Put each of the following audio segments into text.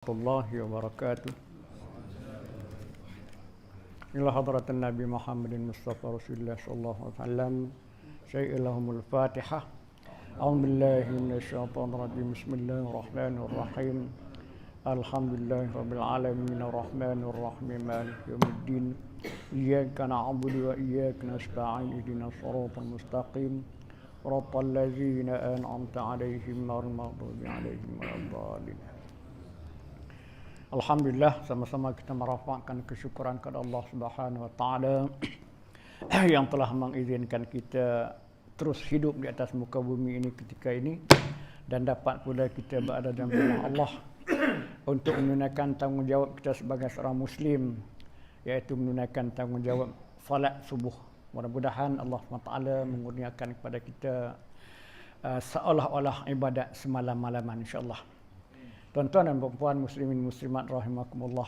Warahmatullahi wabarakatuh. Ila hadratin Nabi Muhammadin Mustafa Rasulullah sallallahu alaihi wasallam. Syai'illahumul Fatihah. A'udzu billahi minasyaitonir rajim. Bismillahirrahmanirrahim. Alhamdulillahirabbil alamin arrahmanir rahim maliki yaumiddin. Iyyaka na'budu wa iyyaka nasta'in ihdinas siratal mustaqim. Siratal ladzina an'amta 'alaihim ghairil maghdubi 'alaihim waladdallin. Alhamdulillah, sama-sama kita merafakkan kesyukuran kepada Allah Subhanahu wa taala yang telah mengizinkan kita terus hidup di atas muka bumi ini ketika ini dan dapat pula kita berada dalam rumah Allah untuk menunaikan tanggungjawab kita sebagai seorang muslim, iaitu menunaikan tanggungjawab salat subuh. Mudah-mudahan Allah SWT mengurniakan kepada kita seolah-olah ibadat semalam-malaman, insya-Allah. Tuan-tuan dan puan-puan muslimin muslimat rahimakumullah.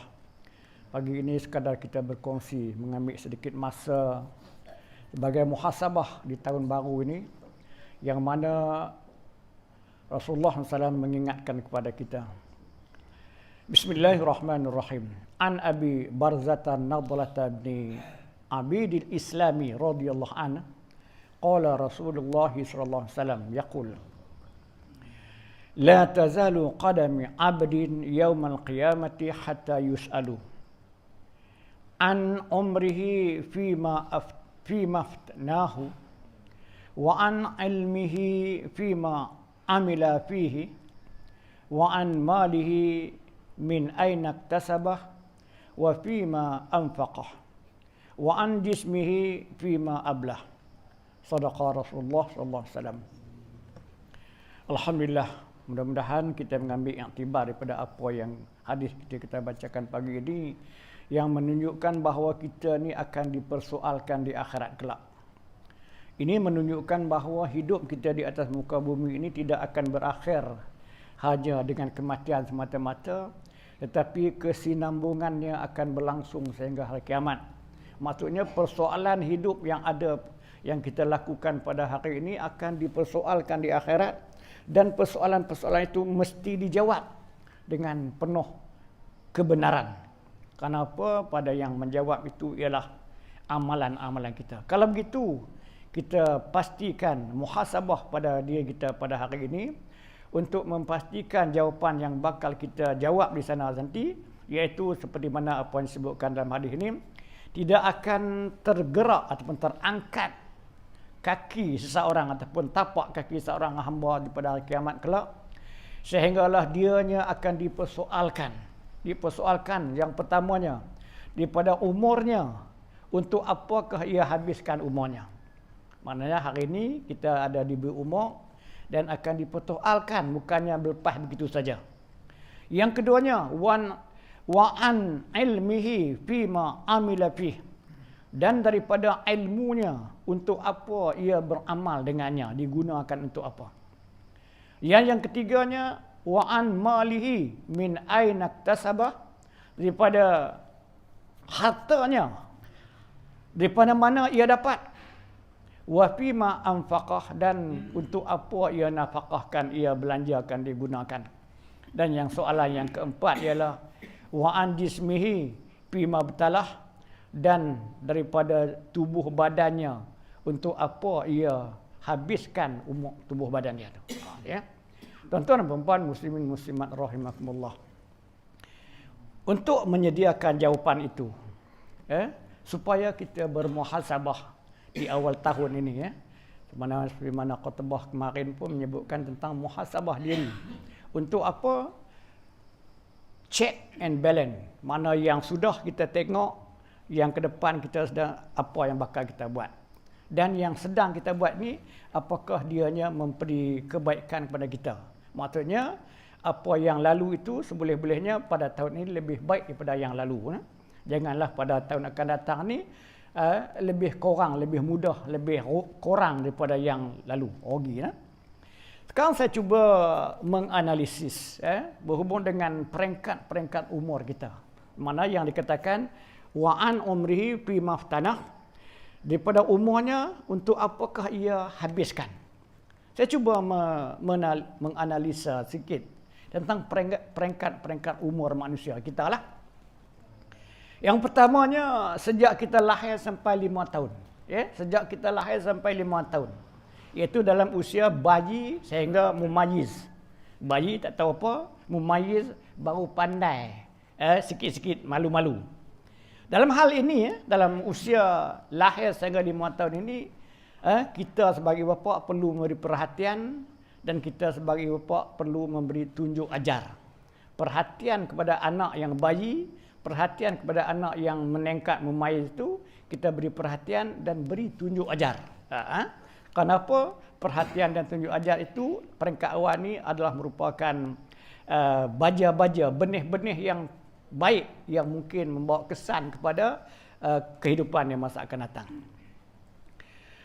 Pagi ini sekadar kita berkongsi, mengambil sedikit masa sebagai muhasabah di tahun baru ini, yang mana Rasulullah SAW mengingatkan kepada kita. Bismillahirrahmanirrahim. An Abi Barzata Nadlata bin Abidil Islami radhiyallahu anhu qala Rasulullah sallallahu alaihi wasallam yaqul لا تزال قدم عبد يوم القيامة حتى يسأل عن عمره فيما افتناه وعن علمه فيما عمل فيه وعن ماله من أين اكتسبه وفيما أنفقه وعن جسمه فيما أبله صدق رسول الله صلى الله عليه وسلم. Alhamdulillah, mudah-mudahan kita mengambil iktibar daripada apa yang hadis kita bacakan pagi ini, yang menunjukkan bahawa kita ni akan dipersoalkan di akhirat kelak. Ini menunjukkan bahawa hidup kita di atas muka bumi ini tidak akan berakhir hanya dengan kematian semata-mata, tetapi kesinambungannya akan berlangsung sehingga hari kiamat. Maksudnya persoalan hidup yang ada, yang kita lakukan pada hari ini akan dipersoalkan di akhirat. Dan persoalan-persoalan itu mesti dijawab dengan penuh kebenaran. Kenapa? Pada yang menjawab itu ialah amalan-amalan kita. Kalau begitu, kita pastikan muhasabah pada diri kita pada hari ini untuk memastikan jawapan yang bakal kita jawab di sana nanti, iaitu seperti mana apa yang disebutkan dalam hadis ini, tidak akan tergerak ataupun terangkat kaki seseorang ataupun tapak kaki seorang hamba di pada hari kiamat kelak, sehinggalah dianya akan dipersoalkan yang pertamanya daripada umurnya, untuk apakah ia habiskan umurnya. Maknanya hari ini kita ada diberi umur dan akan dipersoalkan, bukannya berlepas begitu saja. Yang keduanya, wa an ilmihi fima amila fih, dan daripada ilmunya, untuk apa ia beramal dengannya, digunakan untuk apa. Yang ketiganya, wa an malihi min aina iktasabah, daripada hartanya, daripada mana ia dapat. Wa fima anfaqah, dan untuk apa ia nafkahkan, ia belanjakan, digunakan. Dan yang soalan yang keempat ialah wa an jismihi fima btalah, dan daripada tubuh badannya, untuk apa ia habiskan umur tubuh badannya tu. Ya. Tuan-tuan dan puan-puan muslimin muslimat rahimakumullah. Untuk menyediakan jawapan itu, supaya kita bermuhasabah di awal tahun ini, seperti mana khutbah kemarin pun menyebutkan tentang muhasabah diri. Untuk apa? Check and balance. Mana yang sudah kita tengok, yang ke depan kita sedang apa yang bakal kita buat, dan yang sedang kita buat ni apakah dianya memberi kebaikan kepada kita. Maksudnya apa yang lalu itu seboleh-bolehnya pada tahun ini lebih baik daripada yang lalu. Janganlah pada tahun akan datang ni lebih kurang, lebih mudah, lebih kurang daripada yang lalu. Sekarang saya cuba menganalisis berhubung dengan peringkat-peringkat umur kita. Mana yang dikatakan wa an umrihi fi maftanah, daripada umurnya untuk apakah ia habiskan. Saya cuba menganalisa sikit tentang peringkat umur manusia kita lah. Yang pertamanya, sejak kita lahir sampai 5 tahun. Ya, sejak kita lahir sampai 5 tahun. Iaitu dalam usia bayi sehingga mumayyiz. Bayi tak tahu apa, mumayyiz baru pandai. Sikit-sikit malu-malu. Dalam hal ini, dalam usia lahir sehingga 5 tahun ini, kita sebagai bapa perlu memberi perhatian dan kita sebagai bapa perlu memberi tunjuk ajar. Perhatian kepada anak yang bayi, perhatian kepada anak yang meningkat mumayyiz itu, kita beri perhatian dan beri tunjuk ajar. Kenapa? Perhatian dan tunjuk ajar itu peringkat awal ni adalah merupakan baja-baja, benih-benih yang baik yang mungkin membawa kesan kepada kehidupan yang masa akan datang.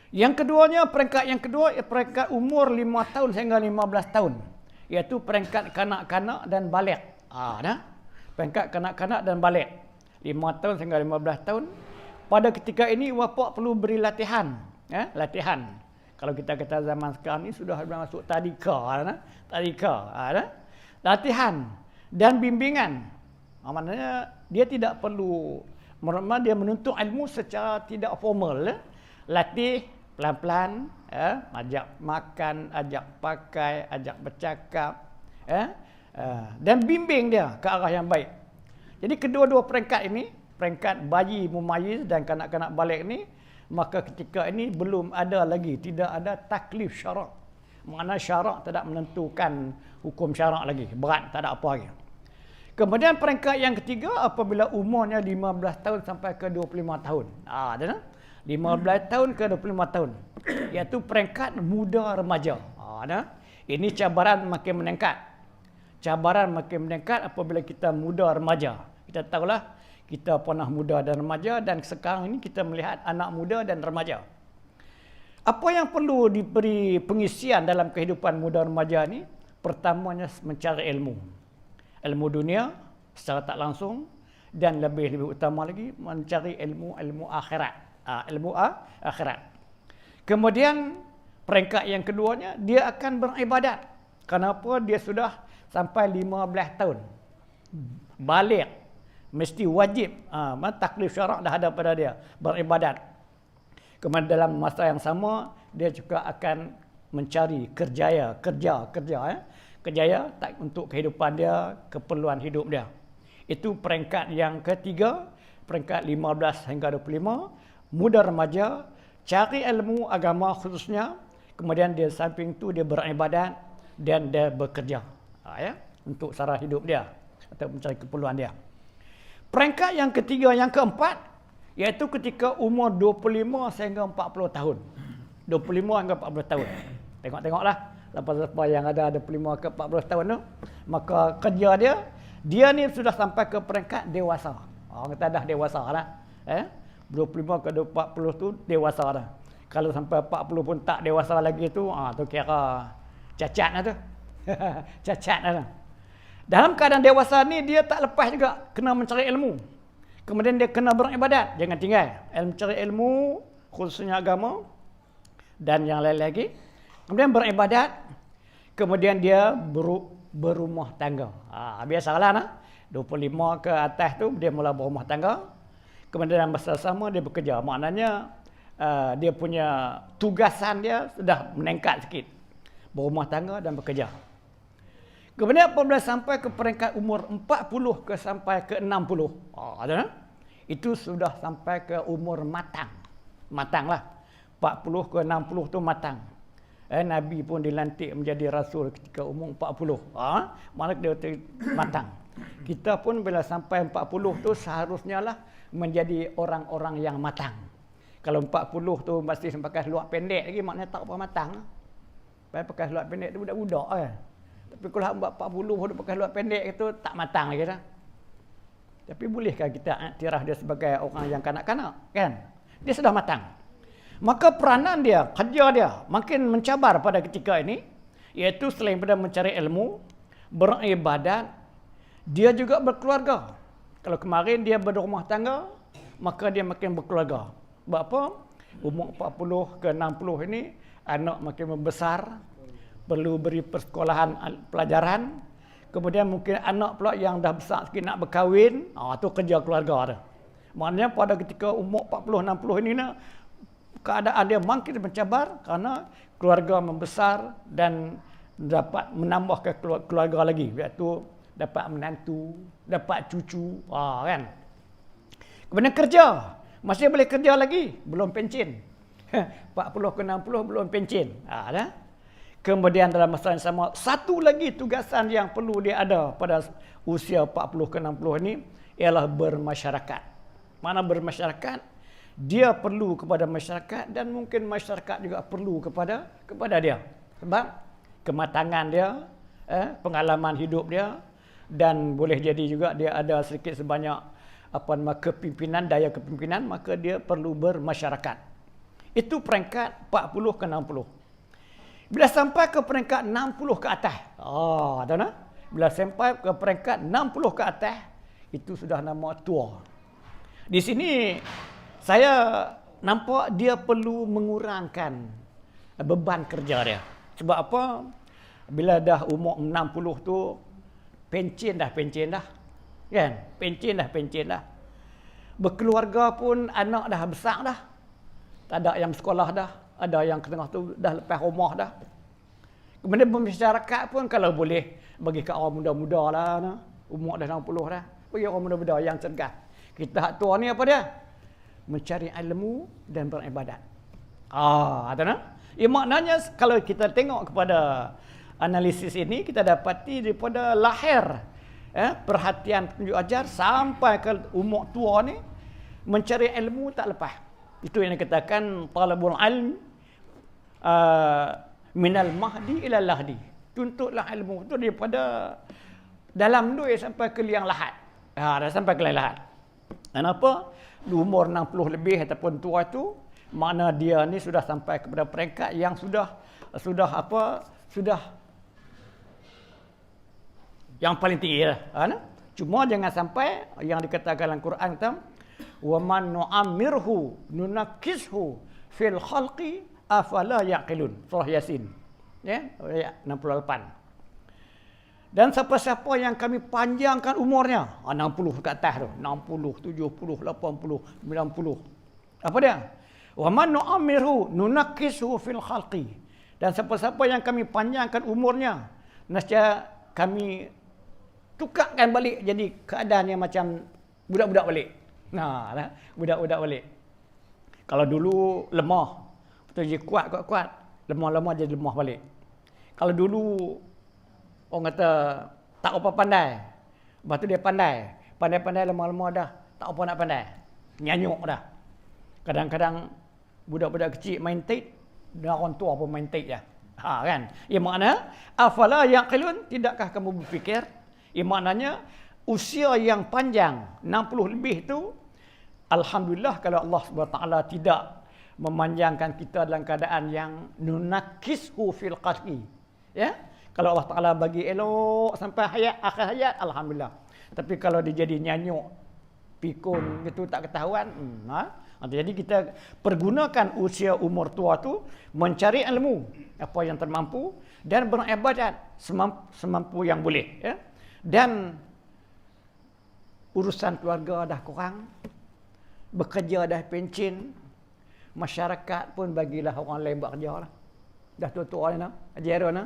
Yang keduanya, peringkat yang kedua, peringkat umur 5 tahun sehingga 15 tahun. Iaitu peringkat kanak-kanak dan balik. Peringkat kanak-kanak dan balik. 5 tahun sehingga 15 tahun. Pada ketika ini, bapa perlu beri latihan. Latihan. Kalau kita kata zaman sekarang ni sudah masuk tadika. Latihan dan bimbingan. Maknanya dia tidak perlu, dia menuntut ilmu secara tidak formal. Latih pelan-pelan, ajak makan, ajak pakai, ajak bercakap, dan bimbing dia ke arah yang baik. Jadi kedua-dua peringkat ini, peringkat bayi mumayyiz dan kanak-kanak balik ni, maka ketika ini belum ada lagi, tidak ada taklif syarak. Maknanya syarak tidak menentukan hukum syarak lagi, berat, tak ada apa lagi. Kemudian peringkat yang ketiga, apabila umurnya 15 tahun sampai ke 25 tahun. 15 tahun ke 25 tahun. Iaitu peringkat muda remaja. Ini cabaran makin meningkat. Cabaran makin meningkat apabila kita muda remaja. Kita tahulah kita pernah muda dan remaja dan sekarang ini kita melihat anak muda dan remaja. Apa yang perlu diberi pengisian dalam kehidupan muda remaja ni? Pertamanya mencari ilmu. Ilmu dunia secara tak langsung dan lebih utama lagi mencari ilmu akhirat. Ilmu akhirat. Kemudian peringkat yang keduanya, dia akan beribadat. Kenapa? Dia sudah sampai 15 tahun. Balik. Mesti wajib. Taklif syarak dah ada pada dia. Beribadat. Kemudian dalam masa yang sama, dia juga akan mencari kerjaya untuk kehidupan dia, keperluan hidup dia. Itu peringkat yang ketiga, peringkat 15 hingga 25, muda remaja, cari ilmu agama khususnya, kemudian dia samping itu dia beribadat dan dia bekerja untuk sara hidup dia atau mencari keperluan dia. Peringkat yang ketiga, yang keempat, iaitu ketika umur 25 sehingga 40 tahun. 25 hingga 40 tahun. Tengok-tengoklah lepas-lepas yang ada 25 ke 40 tahun tu, maka kerja dia ni sudah sampai ke peringkat dewasa. Orang kata dah dewasa dah. 25 ke 40 tu dewasa dah. Kalau sampai 40 pun tak dewasa lagi tu, tu kira cacat lah tu. Cacat lah. Dalam keadaan dewasa ni dia tak lepas juga kena mencari ilmu. Kemudian dia kena beribadat, jangan tinggal. Mencari ilmu khususnya agama dan yang lain lagi. Kemudian beribadat, kemudian dia berumah tangga. Biasalah 25 ke atas tu dia mula berumah tangga. Kemudian dalam masa sama dia bekerja. Maknanya dia punya tugasan dia sudah meningkat sikit. Berumah tangga dan bekerja. Kemudian apabila sampai ke peringkat umur 40 ke sampai ke 60. Itu sudah sampai ke umur matang. Matanglah. 40 ke 60 tu matang. Nabi pun dilantik menjadi rasul ketika umur 40. Mana dia matang. Kita pun bila sampai 40 tu seharusnya lah menjadi orang-orang yang matang. Kalau 40 tu masih pakai seluar pendek lagi, maknanya tak apa matang. Pakai seluar pendek tu budak-budak Tapi kalau hamba 40 baru pakai seluar pendek itu tak matang lagi dah. Tapi bolehkah kita iktiraf dia sebagai orang yang kanak-kanak, kan? Dia sudah matang. Maka peranan dia, kerja dia makin mencabar pada ketika ini, iaitu selain pada mencari ilmu, beribadat, dia juga berkeluarga. Kalau kemarin dia berumah tangga, maka dia makin berkeluarga. Sebab apa? Umur 40 ke 60 ini, anak makin membesar, perlu beri persekolahan pelajaran, Kemudian mungkin anak pula yang dah besar sikit nak berkahwin, tu kerja keluarga dah. Maknanya pada ketika umur 40 60 ini nak keadaan dia makin mencabar kerana keluarga membesar dan dapat menambah ke keluarga lagi. Iaitu dapat menantu, dapat cucu, kan. Kemudian kerja, masih boleh kerja lagi, belum pencen. 40 ke 60 belum pencen. Dah. Kemudian dalam masa yang sama, satu lagi tugasan yang perlu dia ada pada usia 40 ke 60 ini ialah bermasyarakat. Mana bermasyarakat? Dia perlu kepada masyarakat dan mungkin masyarakat juga perlu kepada dia. Sebab kematangan dia, pengalaman hidup dia, dan boleh jadi juga dia ada sedikit sebanyak kepimpinan, daya kepimpinan, maka dia perlu bermasyarakat. Itu peringkat 40 ke 60. Bila sampai ke peringkat 60 ke atas, tahu tak? Bila sampai ke peringkat 60 ke atas, itu sudah nama tua. Di sini saya nampak dia perlu mengurangkan beban kerja dia. Sebab apa? Bila dah umur 60 tu, pencen dah. Kan? Pencen dah. Berkeluarga pun anak dah besar dah. Tak ada yang sekolah dah. Ada yang ketengah tu dah lepas rumah dah. Kemudian bermasyarakat pun kalau boleh bagi ke orang muda-muda lah. Umur dah 60 dah. Bagi orang muda-muda yang cergas. Kita hak tua ni apa dia? Mencari ilmu dan beribadat. Tahu tak? Maknanya kalau kita tengok kepada analisis ini, kita dapati daripada lahir perhatian penunjuk ajar sampai ke umur tua ni mencari ilmu tak lepas. Itu yang dikatakan talabul ilm minal mahdi ila lahdi. Tuntutlah ilmu tu daripada dalam duit sampai ke liang lahat. Dah sampai ke liang lahat. Kenapa? Di umur 60 lebih ataupun tua tu, makna dia ni sudah sampai kepada peringkat yang sudah yang paling tinggi lah. Cuma jangan sampai yang dikatakan dalam Quran tu, wa man nu'ammirhu nunakkishu fil khalqi afala yaqilun. Surah Yasin. Ayat 68. Dan siapa-siapa yang kami panjangkan umurnya, 60 ke atas tu, 60, 70, 80, 90. Apa dia? Wa man nu'ammirhu nunakkishu fil khalqi. Dan siapa-siapa yang kami panjangkan umurnya, nescaya kami tukarkan balik jadi keadaan yang macam budak-budak balik. Budak-budak balik. Kalau dulu lemah, betul je kuat, lemah-lemah jadi lemah balik. Kalau dulu orang kata tak apa pandai, lepas tu dia pandai lemah-lemah dah, tak apa nak pandai, nyanyuk dah. Kadang-kadang budak-budak kecil main tape, dan orang tua pun main tape dah. Kan? Ia makna afala yaqilun, tidakkah kamu berfikir? Ia maknanya usia yang panjang 60 lebih tu, alhamdulillah kalau Allah SWT tidak memanjangkan kita dalam keadaan yang nunakkishu fil qasqi. Kalau Allah Ta'ala bagi elok sampai akhir hayat, alhamdulillah. Tapi kalau dia jadi nyanyuk, pikun gitu tak ketahuan, jadi kita pergunakan usia umur tua tu mencari ilmu apa yang termampu dan beribadat semampu yang boleh. Dan urusan keluarga dah kurang, bekerja dah pencen, masyarakat pun bagilah orang lain buat kerja lah. Dah tua-tua ni Haji Harun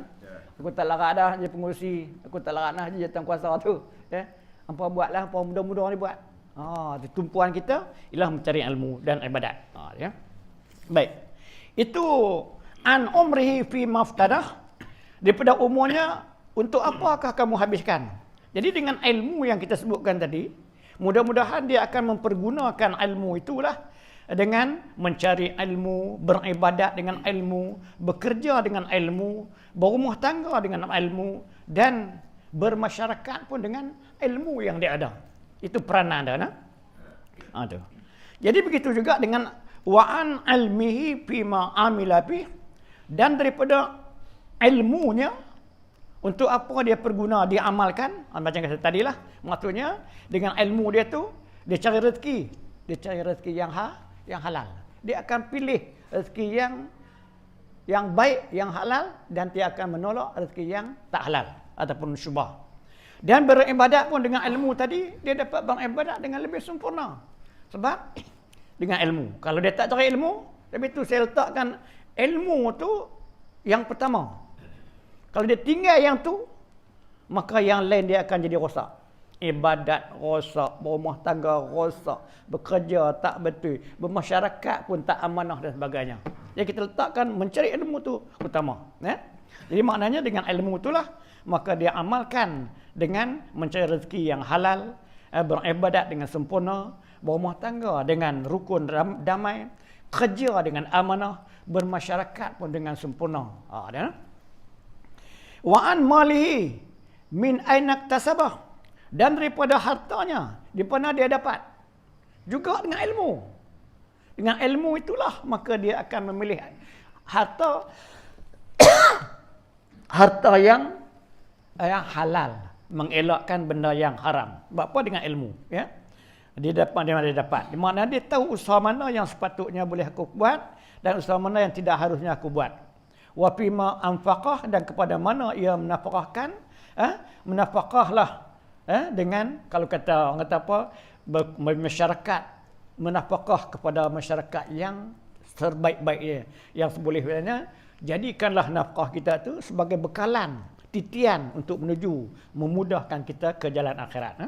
aku tak larat dah jadi pengurusi, aku tak larat dah jadi jawatan kuasa tu. Apa buatlah, apa muda-muda ni buat. Tumpuan kita ialah mencari ilmu dan ibadat. Baik. Itu an umrihi fi maftadah, daripada umurnya untuk apakah kamu habiskan. Jadi dengan ilmu yang kita sebutkan tadi, mudah-mudahan dia akan mempergunakan ilmu itulah dengan mencari ilmu, beribadat dengan ilmu, bekerja dengan ilmu, berumah tangga dengan ilmu, dan bermasyarakat pun dengan ilmu yang dia ada. Itu peranan dia. Jadi begitu juga dengan wa'an ilmihi fima amila bih, dan daripada ilmunya untuk apa dia perguna, dia amalkan. Macam kata tadilah, maksudnya dengan ilmu dia tu dia cari rezeki, yang halal. Dia akan pilih rezeki yang baik, yang halal, dan dia akan menolak rezeki yang tak halal ataupun syubhah. Dan beribadat pun dengan ilmu tadi, dia dapat beribadat dengan lebih sempurna. Sebab dengan ilmu. Kalau dia tak cari ilmu, tapi tu saya letakkan ilmu tu yang pertama. Kalau dia tinggal yang tu, maka yang lain dia akan jadi rosak. Ibadat rosak, berumah tangga rosak, bekerja tak betul, bermasyarakat pun tak amanah dan sebagainya. Jadi kita letakkan mencari ilmu tu utama. Jadi maknanya dengan ilmu itulah, maka dia amalkan dengan mencari rezeki yang halal, beribadat dengan sempurna, berumah tangga dengan rukun damai, kerja dengan amanah, bermasyarakat pun dengan sempurna. Wa an malihi min aina iktasabah, dan daripada hartanya di mana dia dapat, juga dengan ilmu. Dengan ilmu itulah maka dia akan memilih harta harta yang halal, mengelakkan benda yang haram. Sebab apa? Dengan ilmu, ya. Dia dapat di mana dia dapat. Di mana dia tahu usaha mana yang sepatutnya boleh aku buat dan usaha mana yang tidak harusnya aku buat. Wa fima anfaqah, dan kepada mana ia menafkahkan, menafkahlah dengan, kalau kata orang kata apa, masyarakat, menafkah kepada masyarakat yang terbaik-baiknya, yang seboleh-bolehnya. Jadikanlah nafkah kita tu sebagai bekalan, titian untuk menuju, memudahkan kita ke jalan akhirat.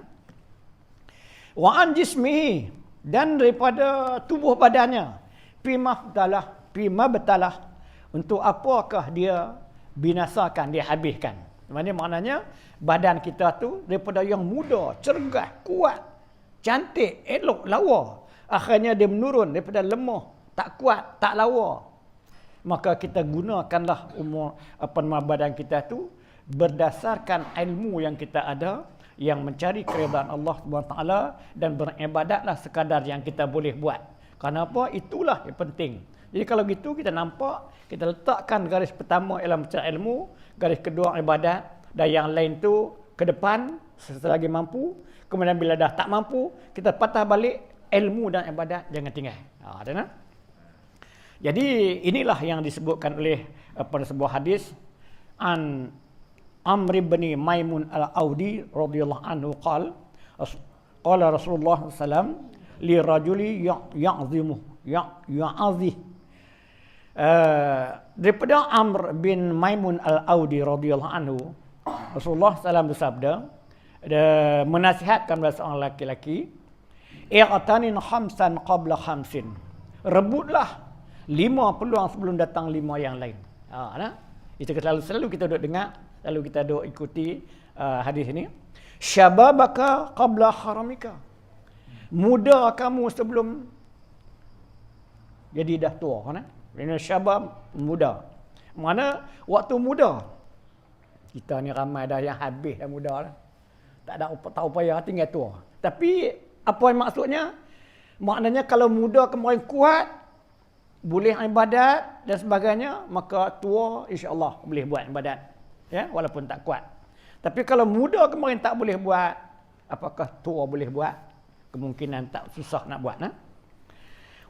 Wa an jismihi, dan daripada tubuh badannya, fima betalah, untuk apakah dia binasakan, dia habiskan. Maknanya badan kita tu daripada yang muda, cergas, kuat, cantik, elok, lawa, akhirnya dia menurun daripada lemah, tak kuat, tak lawa. Maka kita gunakanlah badan kita tu berdasarkan ilmu yang kita ada, yang mencari keridaan Allah SWT, dan beribadatlah sekadar yang kita boleh buat. Kenapa? Itulah yang penting. Jadi kalau gitu kita nampak, kita letakkan garis pertama ialah mencari ilmu, garis kedua ibadat, dan yang lain tu ke depan selagi mampu. Kemudian bila dah tak mampu, kita patah balik, ilmu dan ibadat jangan tinggal. Jadi inilah yang disebutkan oleh pada sebuah hadis an Amr bin Maimun al-Audi radhiyallahu anhu qala Rasulullah sallallahu li rajuli ya'zimu ya'azih. Daripada Amr bin Maimun al-Audi radhiyallahu anhu, Rasulullah sallallahu bersabda, menasihatkan kepada seorang lelaki, i'tanin khamsan qabla khamsin, rebutlah 5 peluang sebelum datang 5 yang lain. Itu selalu kita duduk dengar, selalu kita duduk ikuti hadis ini. Syababaka qabla haramika, muda kamu sebelum jadi dah tua. Ini syabab, muda. Mana waktu muda, kita ni ramai dah yang habis dah muda lah. Tak ada tahu payah, tinggal tua. Tapi apa yang maksudnya? Maknanya kalau muda kemarin kuat, boleh ibadat dan sebagainya, maka tua insya-Allah boleh buat ibadat, ya, walaupun tak kuat. Tapi kalau muda kemarin tak boleh buat, apakah tua boleh buat? Kemungkinan tak, susah nak buat.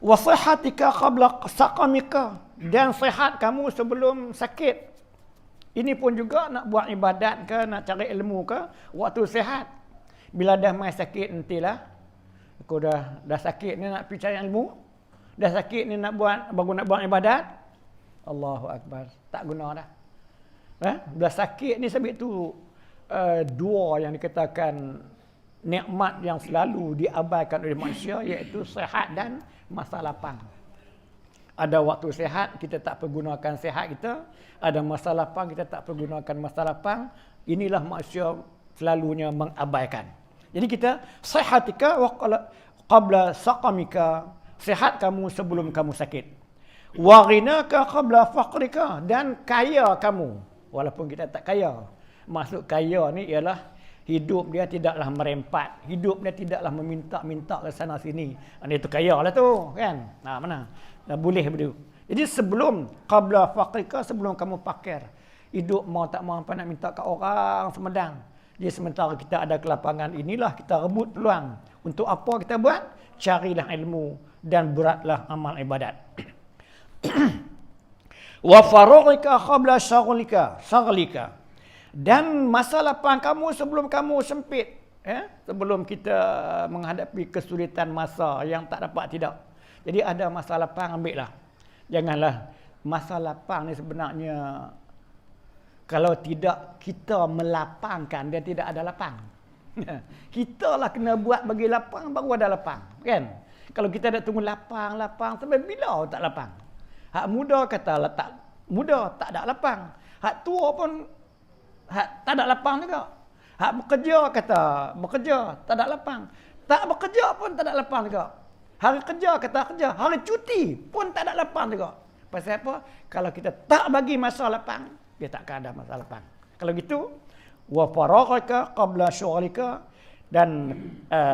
Wa sihhatika qabla saqamika, dan sihat kamu sebelum sakit. Ini pun juga nak buat ibadat ke, nak cari ilmu ke, waktu sihat. Bila dah mai sakit, nantilah aku dah sakit ni nak pergi cari ilmu. Dah sakit ni nak buat ibadat, Allahu Akbar, tak guna dah. Dah sakit ni sebab tu dua yang dikatakan nikmat yang selalu diabaikan oleh manusia, iaitu sihat dan masa lapang. Ada waktu sihat kita tak pergunakan sihat kita, ada masa lapang kita tak pergunakan masa lapang. Inilah manusia selalunya mengabaikan. Jadi kita sihatika wa qabla saqamika, sihat kamu sebelum kamu sakit. Wa ghinaka qabla faqrika, dan kaya kamu walaupun kita tak kaya. Maksud kaya ni ialah hidup dia tidaklah merempat, hidup dia tidaklah meminta-minta ke sana sini. Itu kaya lah tu, kan? Mana? Boleh begitu. Jadi sebelum qabla faqrika, sebelum kamu fakir, hidup mau tak mau nak minta ke orang semedang. Jadi sementara kita ada kelapangan, inilah kita rebut peluang. Untuk apa kita buat? Carilah ilmu dan beratlah amal ibadat. Wa faragika qabla shaghlika, Dan masa lapang kamu sebelum kamu sempit. Sebelum kita menghadapi kesulitan masa yang tak dapat tidak. Jadi ada masa lapang, ambil lah. Janganlah masa lapang ni sebenarnya kalau tidak kita melapangkan, dia tidak ada lapang. Kita lah kena buat bagi lapang, baru ada lapang. Kan? Kalau kita nak tunggu lapang, sampai bila tak lapang? Hak muda kata tak muda, tak ada lapang. Hak tua pun tak ada lapang juga. Hak bekerja kata bekerja, tak ada lapang. Tak bekerja pun tak ada lapang juga. Hari kerja kata kerja, hari cuti pun tak ada lapang juga. Pasal apa? Kalau kita tak bagi masa lapang, dia takkan ada masa lapang. Kalau gitu, wa faraghaka qabla syughlika, dan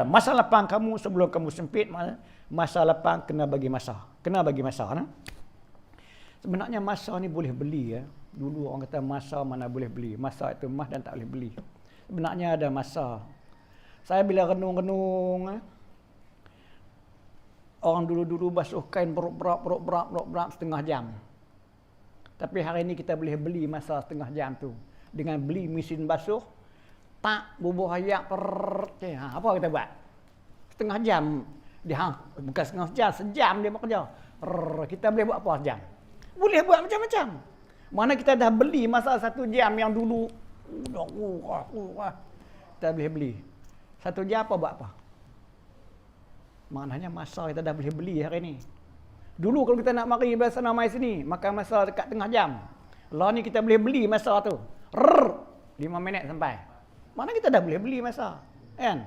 masa lapang kamu sebelum kamu sempit, masa lapang kena bagi masa. Kena bagi masa. Sebenarnya masa ni boleh beli. Dulu orang kata masa mana boleh beli. Masa itu emas dan tak boleh beli. Sebenarnya ada masa. Saya bila renung-renung, orang dulu-dulu basuh kain berok-berak setengah jam. Tapi hari ini kita boleh beli masa setengah jam tu. Dengan beli mesin basuh, tak bubuh ayak, apa kita buat? Setengah jam. Bukan setengah jam, sejam dia bekerja. Kita boleh buat apa sejam? Boleh buat macam-macam. Mana kita dah beli masa 1 jam yang dulu. Kita boleh beli. 1 jam apa buat apa? Maknanya masa kita dah boleh beli hari ni. Dulu kalau kita nak mari dari sana mai sini, makan masa dekat tengah jam. Lah ni kita boleh beli masa tu. 5 minit sampai. Mana kita dah boleh beli masa. Kan?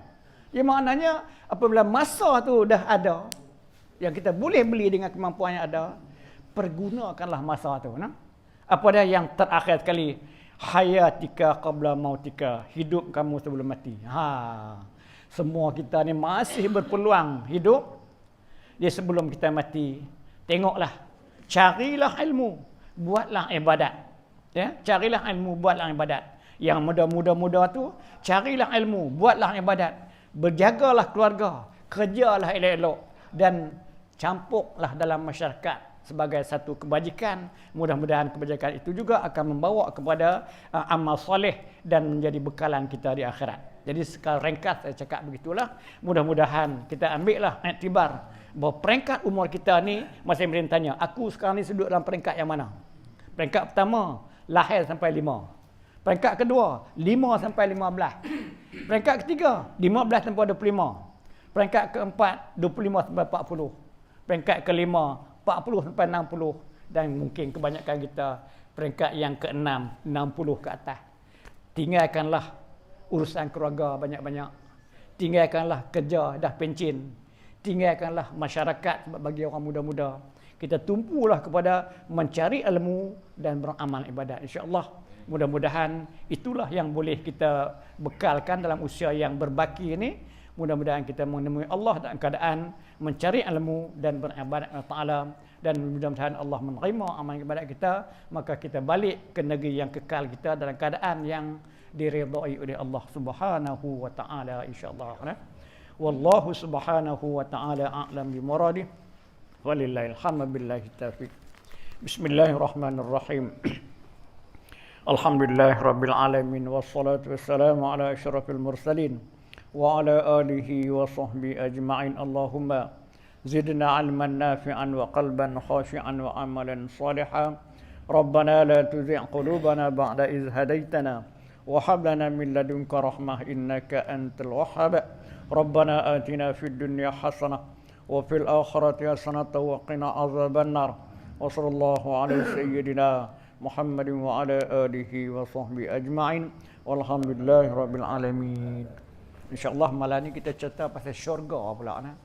Ya maknanya apabila masa tu dah ada, yang kita boleh beli dengan kemampuan yang ada, pergunakanlah masa tu. Apa dia yang terakhir sekali? Hayatika qabla mautika. Hidup kamu sebelum mati. Semua kita ni masih berpeluang hidup. Dia sebelum kita mati. Tengoklah. Carilah ilmu. Buatlah ibadat. Carilah ilmu. Buatlah ibadat. Yang muda-muda tu, carilah ilmu. Buatlah ibadat. Berjagalah keluarga. Kerjalah elok-elok. Dan campurlah dalam masyarakat sebagai satu kebajikan. Mudah-mudahan kebajikan itu juga akan membawa kepada amal soleh dan menjadi bekalan kita di akhirat. Jadi sekal ringkas saya cakap begitulah. Mudah-mudahan kita ambillah iktibar bahawa peringkat umur kita ni, masing-masing tanya, aku sekarang ni duduk dalam peringkat yang mana? Peringkat pertama, lahir sampai 5. Peringkat kedua, 5 sampai 15. Peringkat ketiga, 15 sampai 25. Peringkat keempat, 25 sampai 40. Peringkat kelima, 40 sampai 60, dan mungkin kebanyakan kita peringkat yang ke-6, 60 ke atas. Tinggalkanlah urusan keluarga banyak-banyak. Tinggalkanlah kerja dah pencin. Tinggalkanlah masyarakat bagi orang muda-muda. Kita tumpulah kepada mencari ilmu dan beramal ibadat. InsyaAllah mudah-mudahan itulah yang boleh kita bekalkan dalam usia yang berbaki ini. Mudah-mudahan kita menemui Allah dalam keadaan mencari ilmu dan beribadat kepada Ta'ala, dan mudah-mudahan Allah menerima amal ibadat kita, maka kita balik ke negeri yang kekal kita dalam keadaan yang diridai oleh Allah Subhanahu wa Ta'ala, insya-Allah. Wallahu subhanahu wa ta'ala a'lam bi muradih. Walillahil hamdu billahi taufiq. Bismillahirrahmanirrahim. Alhamdulillahirabbil alamin wassalatu wassalamu ala asyrafil mursalin wa ala alihi wa sahbihi ajma'in. Allahumma zidna 'ilman nafi'an wa qalban khashi'an wa amalan salihan. Rabbana la tuzigh qulubana ba'da idh hadaytana wa hab lana min ladunka rahmah innaka antal wahhab. Rabbana atina fid dunya hasanah wa fil akhirati hasanah wa qina adzaban nar. Wa sallallahu ala sayyidina Muhammadin wa ala alihi wa sahbihi ajma'in. Walhamdulillahirabbil alamin. InsyaAllah malam ni kita cerita pasal syurga pula.